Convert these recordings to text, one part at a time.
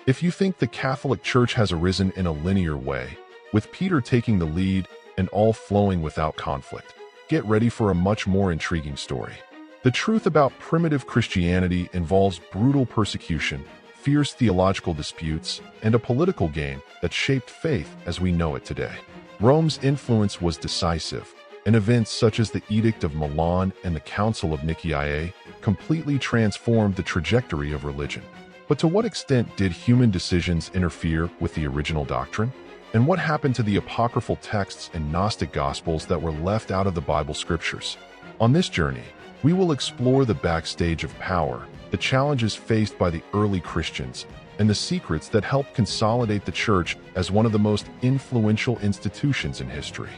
If you think the Catholic Church has arisen in a linear way, with Peter taking the lead and all flowing without conflict, get ready for a much more intriguing story. The truth about primitive Christianity involves brutal persecution, fierce theological disputes, and a political game that shaped faith as we know it today. Rome's influence was decisive, and events such as the Edict of Milan and the Council of Nicaea completely transformed the trajectory of religion. But to what extent did human decisions interfere with the original doctrine? And what happened to the apocryphal texts and Gnostic Gospels that were left out of the Bible scriptures? On this journey, we will explore the backstage of power, the challenges faced by the early Christians, and the secrets that helped consolidate the Church as one of the most influential institutions in history.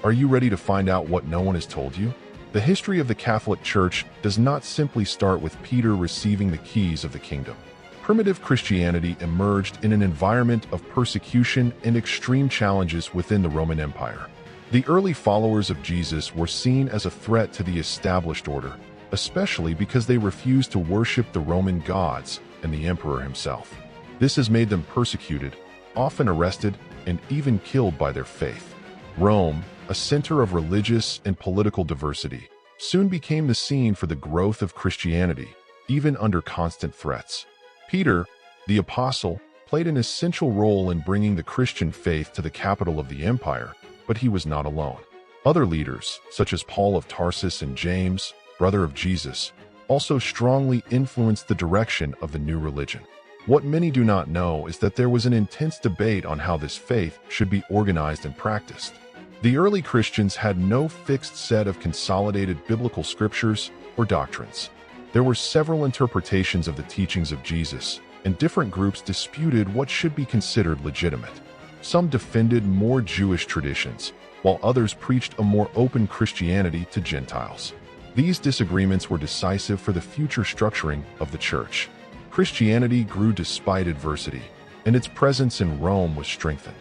Are you ready to find out what no one has told you? The history of the Catholic Church does not simply start with Peter receiving the keys of the kingdom. Primitive Christianity emerged in an environment of persecution and extreme challenges within the Roman Empire. The early followers of Jesus were seen as a threat to the established order, especially because they refused to worship the Roman gods and the emperor himself. This has made them persecuted, often arrested, and even killed by their faith. Rome, a center of religious and political diversity, soon became the scene for the growth of Christianity, even under constant threats. Peter, the apostle, played an essential role in bringing the Christian faith to the capital of the empire, but he was not alone. Other leaders, such as Paul of Tarsus and James, brother of Jesus, also strongly influenced the direction of the new religion. What many do not know is that there was an intense debate on how this faith should be organized and practiced. The early Christians had no fixed set of consolidated biblical scriptures or doctrines. There were several interpretations of the teachings of Jesus, and different groups disputed what should be considered legitimate. Some defended more Jewish traditions, while others preached a more open Christianity to Gentiles. These disagreements were decisive for the future structuring of the Church. Christianity grew despite adversity, and its presence in Rome was strengthened.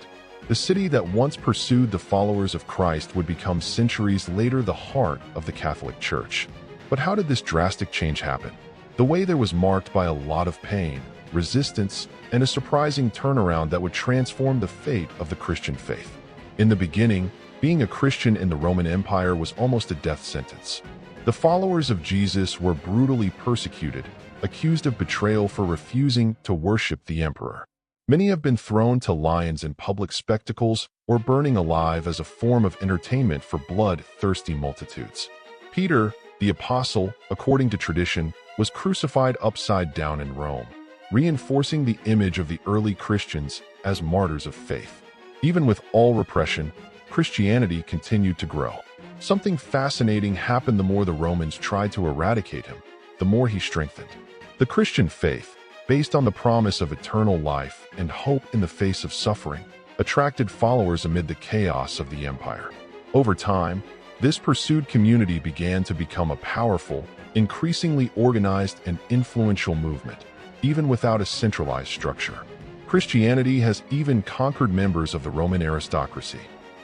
The city that once pursued the followers of Christ would become centuries later the heart of the Catholic Church. But how did this drastic change happen? The way there was marked by a lot of pain, resistance, and a surprising turnaround that would transform the fate of the Christian faith. In the beginning, being a Christian in the Roman Empire was almost a death sentence. The followers of Jesus were brutally persecuted, accused of betrayal for refusing to worship the emperor. Many have been thrown to lions in public spectacles or burning alive as a form of entertainment for blood-thirsty multitudes. Peter, the apostle, according to tradition, was crucified upside down in Rome, reinforcing the image of the early Christians as martyrs of faith. Even with all repression, Christianity continued to grow. Something fascinating happened the more the Romans tried to eradicate him, the more he strengthened. The Christian faith, based on the promise of eternal life and hope in the face of suffering, attracted followers amid the chaos of the empire. Over time, this pursued community began to become a powerful, increasingly organized and influential movement, even without a centralized structure. Christianity has even conquered members of the Roman aristocracy.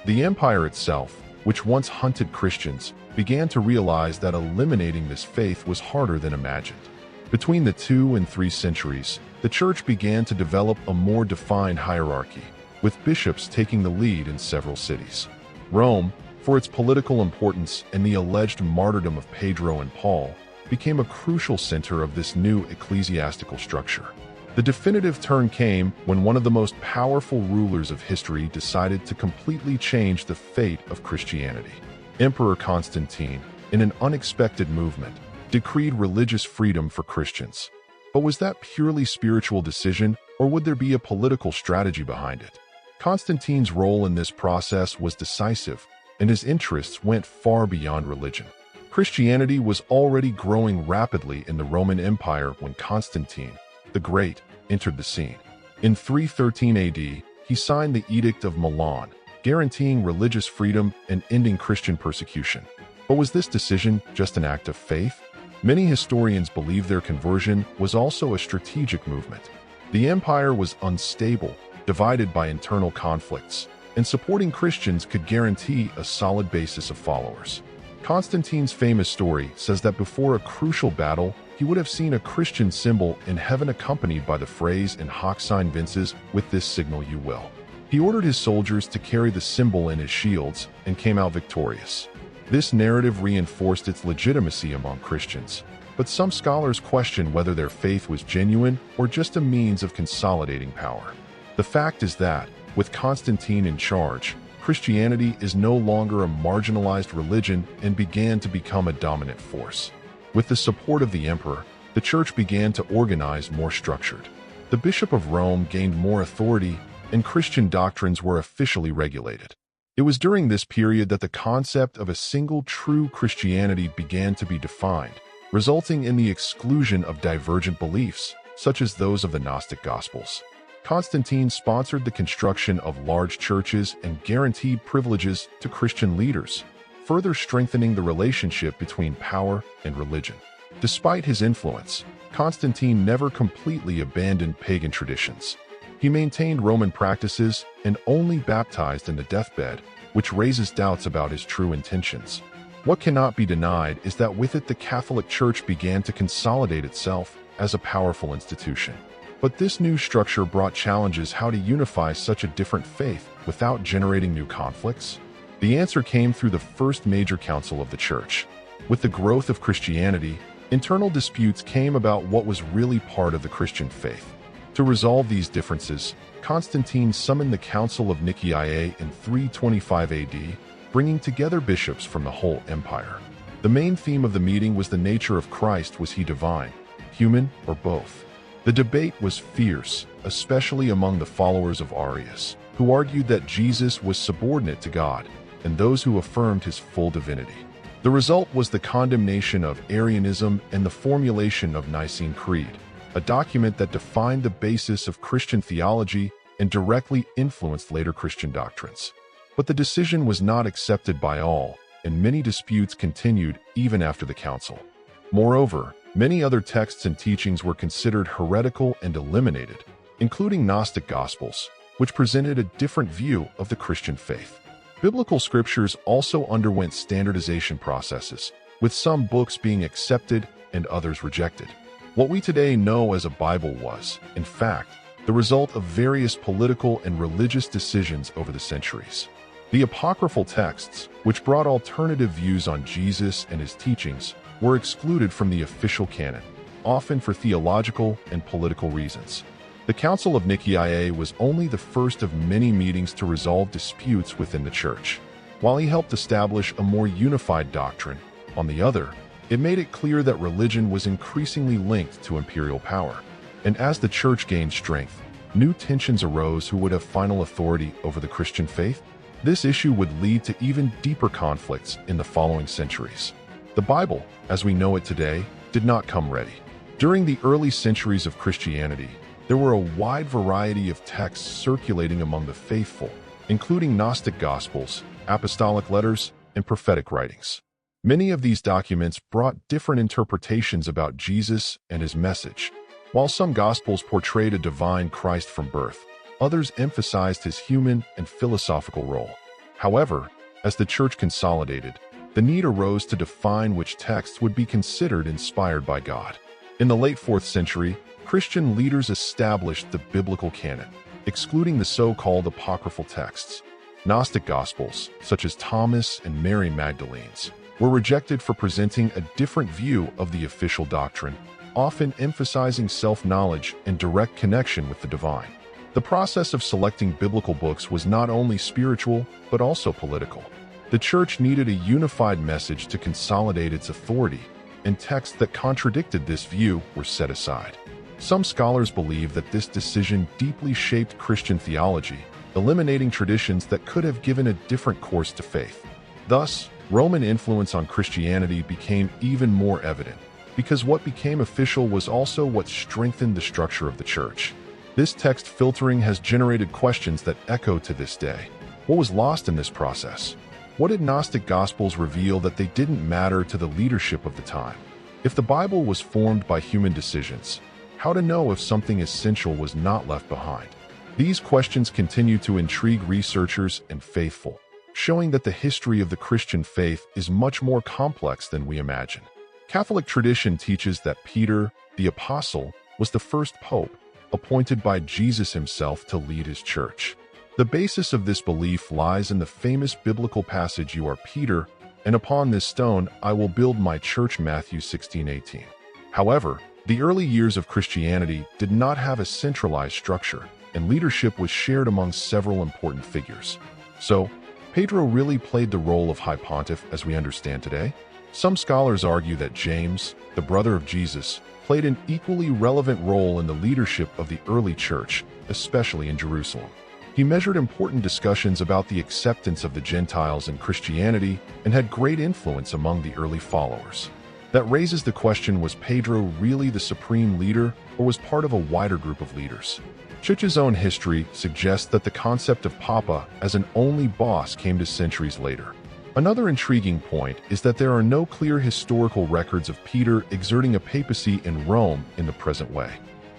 The empire itself, which once hunted Christians, began to realize that eliminating this faith was harder than imagined. Between the 2 and 3 centuries, the Church began to develop a more defined hierarchy, with bishops taking the lead in several cities. Rome, for its political importance and the alleged martyrdom of Pedro and Paul, became a crucial center of this new ecclesiastical structure. The definitive turn came when one of the most powerful rulers of history decided to completely change the fate of Christianity. Emperor Constantine, in an unexpected movement, decreed religious freedom for Christians. But was that purely spiritual decision, or would there be a political strategy behind it? Constantine's role in this process was decisive, and his interests went far beyond religion. Christianity was already growing rapidly in the Roman Empire when Constantine, the Great, entered the scene. In 313 AD, he signed the Edict of Milan, guaranteeing religious freedom and ending Christian persecution. But was this decision just an act of faith? Many historians believe their conversion was also a strategic movement. The empire was unstable, divided by internal conflicts, and supporting Christians could guarantee a solid basis of followers. Constantine's famous story says that before a crucial battle, he would have seen a Christian symbol in heaven accompanied by the phrase in hoc sign vinces, with this signal you will. He ordered his soldiers to carry the symbol in his shields and came out victorious. This narrative reinforced its legitimacy among Christians, but some scholars question whether their faith was genuine or just a means of consolidating power. The fact is that, with Constantine in charge, Christianity is no longer a marginalized religion and began to become a dominant force. With the support of the emperor, the church began to organize more structured. The Bishop of Rome gained more authority, and Christian doctrines were officially regulated. It was during this period that the concept of a single true Christianity began to be defined, resulting in the exclusion of divergent beliefs, such as those of the Gnostic Gospels. Constantine sponsored the construction of large churches and guaranteed privileges to Christian leaders, further strengthening the relationship between power and religion. Despite his influence, Constantine never completely abandoned pagan traditions. He maintained Roman practices and only baptized in the deathbed, which raises doubts about his true intentions. What cannot be denied is that with it the Catholic Church began to consolidate itself as a powerful institution. But this new structure brought challenges how to unify such a different faith without generating new conflicts. The answer came through the first major council of the Church. With the growth of Christianity, internal disputes came about what was really part of the Christian faith. To resolve these differences, Constantine summoned the Council of Nicaea in 325 AD, bringing together bishops from the whole empire. The main theme of the meeting was the nature of Christ. Was he divine, human, or both? The debate was fierce, especially among the followers of Arius, who argued that Jesus was subordinate to God, and those who affirmed his full divinity. The result was the condemnation of Arianism and the formulation of Nicene Creed, a document that defined the basis of Christian theology and directly influenced later Christian doctrines. But the decision was not accepted by all, and many disputes continued even after the council. Moreover, many other texts and teachings were considered heretical and eliminated, including Gnostic Gospels, which presented a different view of the Christian faith. Biblical scriptures also underwent standardization processes, with some books being accepted and others rejected. What we today know as a Bible was, in fact, the result of various political and religious decisions over the centuries. The apocryphal texts, which brought alternative views on Jesus and his teachings, were excluded from the official canon, often for theological and political reasons. The Council of Nicaea was only the first of many meetings to resolve disputes within the Church. While he helped establish a more unified doctrine, on the other, it made it clear that religion was increasingly linked to imperial power. And as the Church gained strength, new tensions arose who would have final authority over the Christian faith. This issue would lead to even deeper conflicts in the following centuries. The Bible, as we know it today, did not come ready. During the early centuries of Christianity, there were a wide variety of texts circulating among the faithful, including Gnostic Gospels, apostolic letters, and prophetic writings. Many of these documents brought different interpretations about Jesus and his message. While some Gospels portrayed a divine Christ from birth, others emphasized his human and philosophical role. However, as the Church consolidated, the need arose to define which texts would be considered inspired by God. In the late 4th century, Christian leaders established the biblical canon, excluding the so-called apocryphal texts. Gnostic Gospels, such as Thomas and Mary Magdalene's, were rejected for presenting a different view of the official doctrine, often emphasizing self-knowledge and direct connection with the divine. The process of selecting biblical books was not only spiritual, but also political. The Church needed a unified message to consolidate its authority, and texts that contradicted this view were set aside. Some scholars believe that this decision deeply shaped Christian theology, eliminating traditions that could have given a different course to faith. Thus, Roman influence on Christianity became even more evident, because what became official was also what strengthened the structure of the Church. This text filtering has generated questions that echo to this day. What was lost in this process? What did Gnostic Gospels reveal that they didn't matter to the leadership of the time? If the Bible was formed by human decisions, how to know if something essential was not left behind? These questions continue to intrigue researchers and faithful, showing that the history of the Christian faith is much more complex than we imagine. Catholic tradition teaches that Peter, the apostle, was the first pope, appointed by Jesus himself to lead his church. The basis of this belief lies in the famous biblical passage, "You are Peter, and upon this stone I will build my church," Matthew 16:18. However, the early years of Christianity did not have a centralized structure, and leadership was shared among several important figures. So, Pedro really played the role of High Pontiff as we understand today? Some scholars argue that James, the brother of Jesus, played an equally relevant role in the leadership of the early church, especially in Jerusalem. He measured important discussions about the acceptance of the Gentiles in Christianity and had great influence among the early followers. That raises the question, was Pedro really the supreme leader, or was part of a wider group of leaders? Church's own history suggests that the concept of Papa as an only boss came to centuries later. Another intriguing point is that there are no clear historical records of Peter exerting a papacy in Rome in the present way.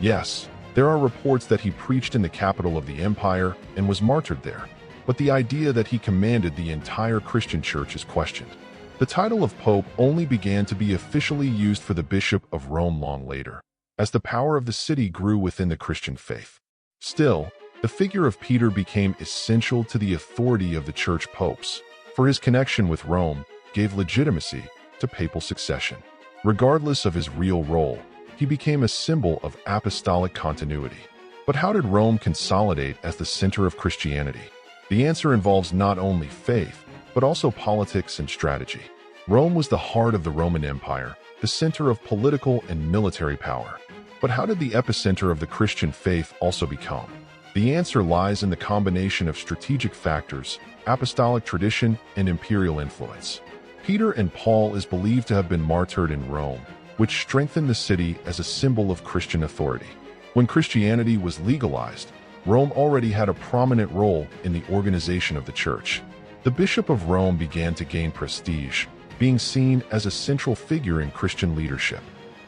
Yes, there are reports that he preached in the capital of the empire and was martyred there, but the idea that he commanded the entire Christian church is questioned. The title of Pope only began to be officially used for the Bishop of Rome long later, as the power of the city grew within the Christian faith. Still, the figure of Peter became essential to the authority of the church popes, for his connection with Rome gave legitimacy to papal succession. Regardless of his real role, he became a symbol of apostolic continuity. But how did Rome consolidate as the center of Christianity? The answer involves not only faith, but also politics and strategy. Rome was the heart of the Roman Empire, the center of political and military power. But how did the epicenter of the Christian faith also become? The answer lies in the combination of strategic factors, apostolic tradition, and imperial influence. Peter and Paul is believed to have been martyred in Rome, which strengthened the city as a symbol of Christian authority. When Christianity was legalized, Rome already had a prominent role in the organization of the church. The Bishop of Rome began to gain prestige, being seen as a central figure in Christian leadership.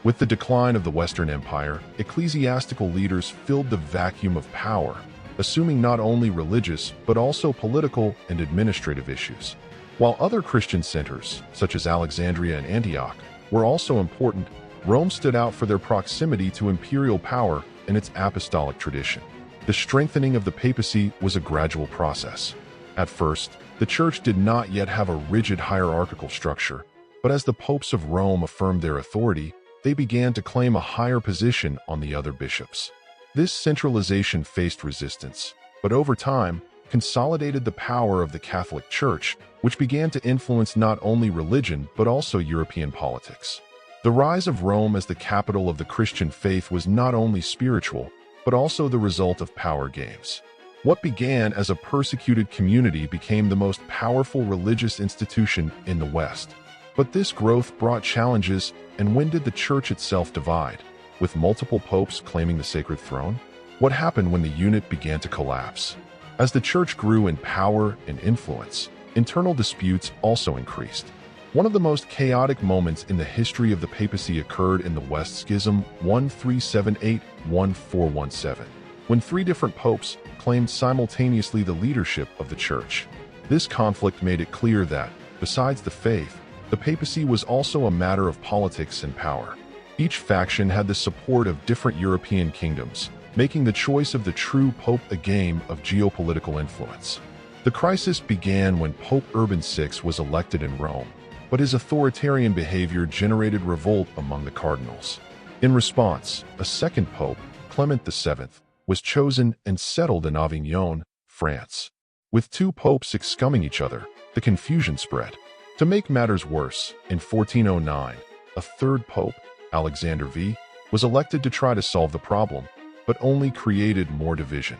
With the decline of the Western Empire, ecclesiastical leaders filled the vacuum of power, assuming not only religious but also political and administrative issues. While other Christian centers, such as Alexandria and Antioch, were also important, Rome stood out for their proximity to imperial power and its apostolic tradition. The strengthening of the papacy was a gradual process. At first, the church did not yet have a rigid hierarchical structure, but as the popes of Rome affirmed their authority, they began to claim a higher position on the other bishops. This centralization faced resistance, but over time, consolidated the power of the Catholic Church, which began to influence not only religion but also European politics. The rise of Rome as the capital of the Christian faith was not only spiritual, but also the result of power games. What began as a persecuted community became the most powerful religious institution in the West. But this growth brought challenges, and when did the church itself divide, with multiple popes claiming the sacred throne? What happened when the unit began to collapse? As the church grew in power and influence, internal disputes also increased. One of the most chaotic moments in the history of the papacy occurred in the West Schism 1378-1417, when three different popes claimed simultaneously the leadership of the church. This conflict made it clear that, besides the faith, the papacy was also a matter of politics and power. Each faction had the support of different European kingdoms, making the choice of the true pope a game of geopolitical influence. The crisis began when Pope Urban VI was elected in Rome, but his authoritarian behavior generated revolt among the cardinals. In response, a second pope, Clement VII, was chosen and settled in Avignon, France. With two popes excomming each other, the confusion spread. To make matters worse, in 1409, a third pope, Alexander V, was elected to try to solve the problem, but only created more division.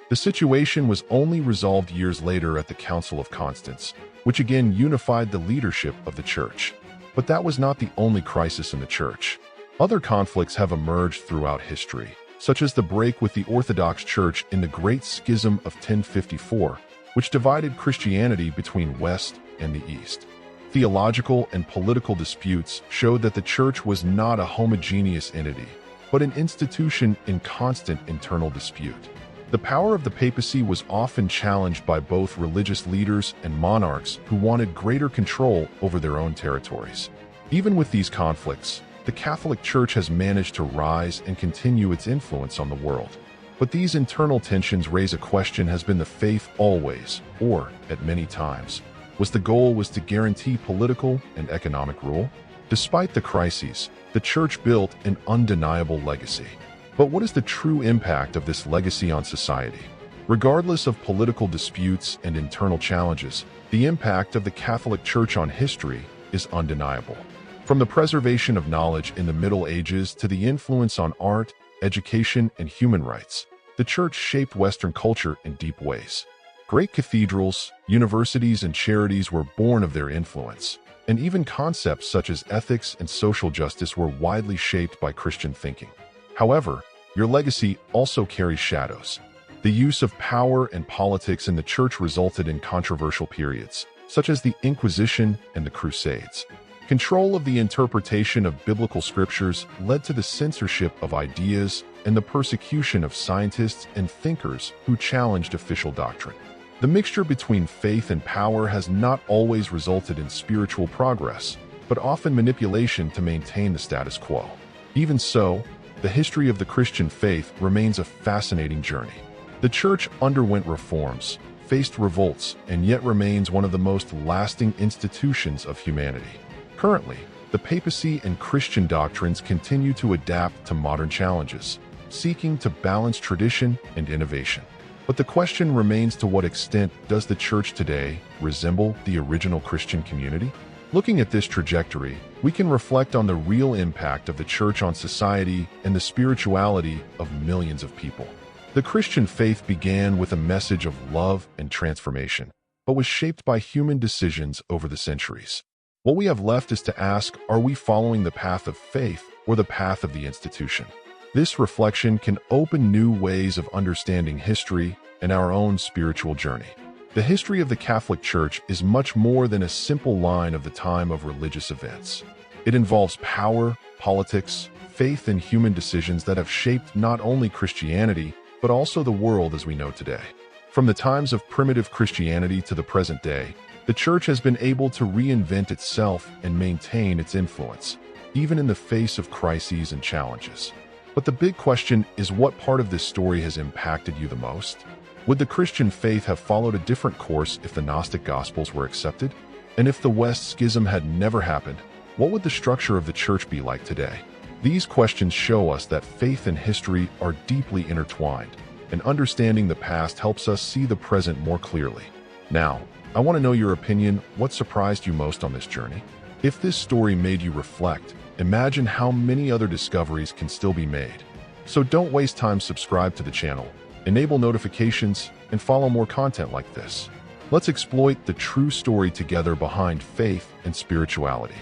The situation was only resolved years later at the Council of Constance, which again unified the leadership of the church. But that was not the only crisis in the church. Other conflicts have emerged throughout history, such as the break with the Orthodox Church in the Great Schism of 1054, which divided Christianity between West and the East. Theological and political disputes showed that the church was not a homogeneous entity, but an institution in constant internal dispute. The power of the papacy was often challenged by both religious leaders and monarchs who wanted greater control over their own territories. Even with these conflicts, the Catholic Church has managed to rise and continue its influence on the world. But these internal tensions raise a question: has been the faith always, or, at many times, was to guarantee political and economic rule? Despite the crises, the Church built an undeniable legacy. But what is the true impact of this legacy on society? Regardless of political disputes and internal challenges, the impact of the Catholic Church on history is undeniable. From the preservation of knowledge in the Middle Ages to the influence on art, education, and human rights, the Church shaped Western culture in deep ways. Great cathedrals, universities, and charities were born of their influence, and even concepts such as ethics and social justice were widely shaped by Christian thinking. However, your legacy also carries shadows. The use of power and politics in the Church resulted in controversial periods, such as the Inquisition and the Crusades. Control of the interpretation of biblical scriptures led to the censorship of ideas and the persecution of scientists and thinkers who challenged official doctrine. The mixture between faith and power has not always resulted in spiritual progress, but often manipulation to maintain the status quo. Even so, the history of the Christian faith remains a fascinating journey. The Church underwent reforms, faced revolts, and yet remains one of the most lasting institutions of humanity. Currently, the papacy and Christian doctrines continue to adapt to modern challenges, seeking to balance tradition and innovation. But the question remains: to what extent does the Church today resemble the original Christian community? Looking at this trajectory, we can reflect on the real impact of the Church on society and the spirituality of millions of people. The Christian faith began with a message of love and transformation, but was shaped by human decisions over the centuries. What we have left is to ask: are we following the path of faith or the path of the institution? This reflection can open new ways of understanding history and our own spiritual journey. The history of the Catholic Church is much more than a simple line of the time of religious events. It involves power, politics, faith, and human decisions that have shaped not only Christianity, but also the world as we know today. From the times of primitive Christianity to the present day, the Church has been able to reinvent itself and maintain its influence, even in the face of crises and challenges. But the big question is: what part of this story has impacted you the most? Would the Christian faith have followed a different course if the Gnostic Gospels were accepted? And if the West Schism had never happened, what would the structure of the Church be like today? These questions show us that faith and history are deeply intertwined, and understanding the past helps us see the present more clearly. Now, I want to know your opinion. What surprised you most on this journey? If this story made you reflect, imagine how many other discoveries can still be made. So don't waste time. Subscribe to the channel, enable notifications, and follow more content like this. Let's exploit the true story together behind faith and spirituality.